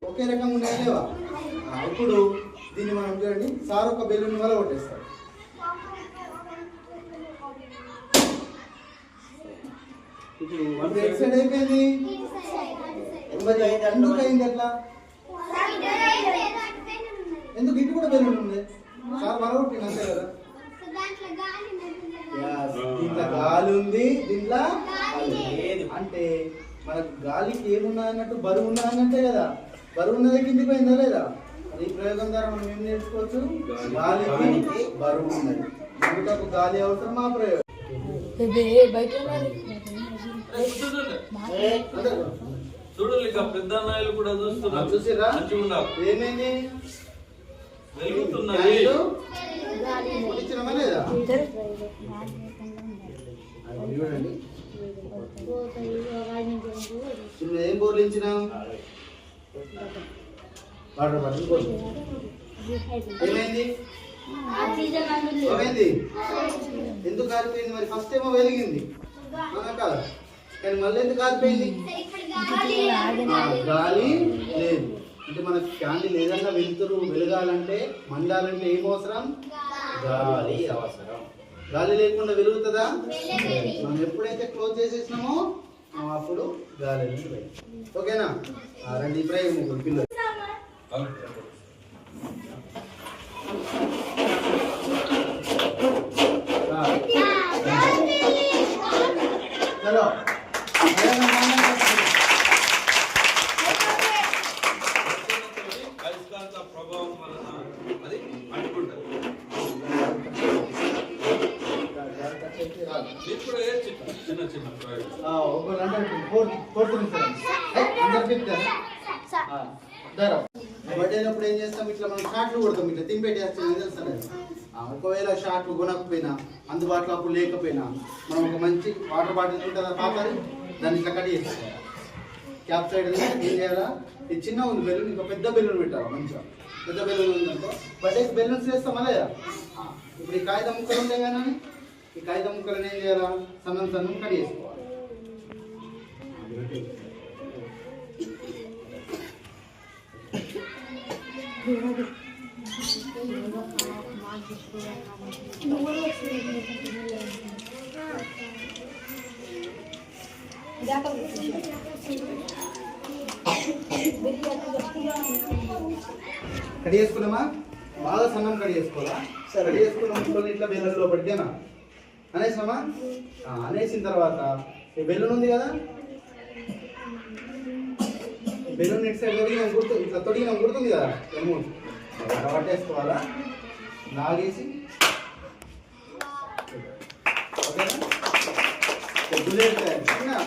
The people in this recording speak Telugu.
ఒకే రకంగా ఉన్నాయా లేవా? ఇప్పుడు దీన్ని మనం చూడండి, సార్ ఒక బెలూన్ వల్ల కొట్టేస్తాడు. ఇప్పుడు ఎక్సైడ్ అయిపోయింది. ఎందుకు అయింది అట్లా? ఎందుకు ఇటు కూడా బెలూన్ ఉంది? సార్ వల్ల కొట్టింది అంతే కదా. దీంట్లో గాలి ఉంది, దీంట్లో అంటే మనకు గాలికి ఏమున్నా అన్నట్టు బరువు ఉన్నా అన్నట్టే కదా. బరువు ఉన్నది కిందికి పోయిందా లేదా? ఈ ప్రయోగం ద్వారా మనం ఏం నేర్చుకోవచ్చు? గాలికి బరువు ఉన్నది, మనకు గాలి అవసరం. ఆ ప్రయోగం చూడాలి. పెద్ద అన్నయ్యలు కూడా చూస్తున్నారు. చూసిరా ఏమైంది? వెలుగుతున్నాయి. పోలించినామా లేదా? చూడండి, ఏం బోర్లించినాం? వాటర్ బాటిల్ బోర్లు. ఏమైంది? ఏమైంది? ఎందుకు కాలిపోయింది? మరి ఫస్ట్ ఏమో వెలిగింది కదా, కానీ మళ్ళీ ఎందుకు కాలిపోయింది? గాలి లేదు. అంటే మనకు క్యాండిల్ ఏదన్నా వెలగాలంటే మండాలంటే ఏం అవసరం? గాలి అవసరం. గాలి లేకుండా వెలుగుతుందా? మనం ఎప్పుడైతే క్లోజ్ చేసేసినామో అప్పుడు గాలి అనేది బయట. ఓకేనా? రండి ప్రయోగం పిల్లలు. చలో అయస్కాంత ప్రభావం వలన అది అంటుకుంటుంది. ఇప్పుడు చిన్న చిన్న బట్టైనప్పుడు ఏం చేస్తాం? ఇట్లా మనం షార్ట్లు కొడతాం, ఇట్లా తింపెట్టేస్తాం. తెలుస్తుంది. ఒకవేళ షార్ట్లు కొనకపోయినా, అందుబాటులో అప్పుడు లేకపోయినా, మనం ఒక మంచి వాటర్ బాటిల్ ఉంటుందా పాపది, దాన్ని ఇట్లా కట్ చేస్తాం. క్యాప్ సైడ్ ఏం చేయాలా? ఇది చిన్న ఉంది బెలూన్, ఇంకా పెద్ద బెలూన్ పెట్టాలి. మంచిగా పెద్ద బెలూన్ ఉందనుకో, బట్ బెలూన్స్ వేస్తాం అదే. ఇప్పుడు ఈ కాగితం ముక్కలు ఉంటాయి కానీ, ఈ కాగితం ముక్కలను ఏం చేయాలా? సన్నం సన్నం కట్ చేసుకోవాలి. కట్ చేసుకున్నామా? బాగా సన్నం కట్ చేసుకోవాలా? కట్ చేసుకున్న ముక్కలు ఇట్లా బెలూన్ లోపలికేనా అనేసినామా? అనేసిన తర్వాత ఈ బెలూన్ ఉంది కదా, బెలూన్ ఇటు సైడ్ తొడిగిన గుర్తు, ఇట్లా తొడిగిన గుర్తుంది కదా, అట్లా పట్టేసుకోవాలా? లాగేసి ఓకేనా?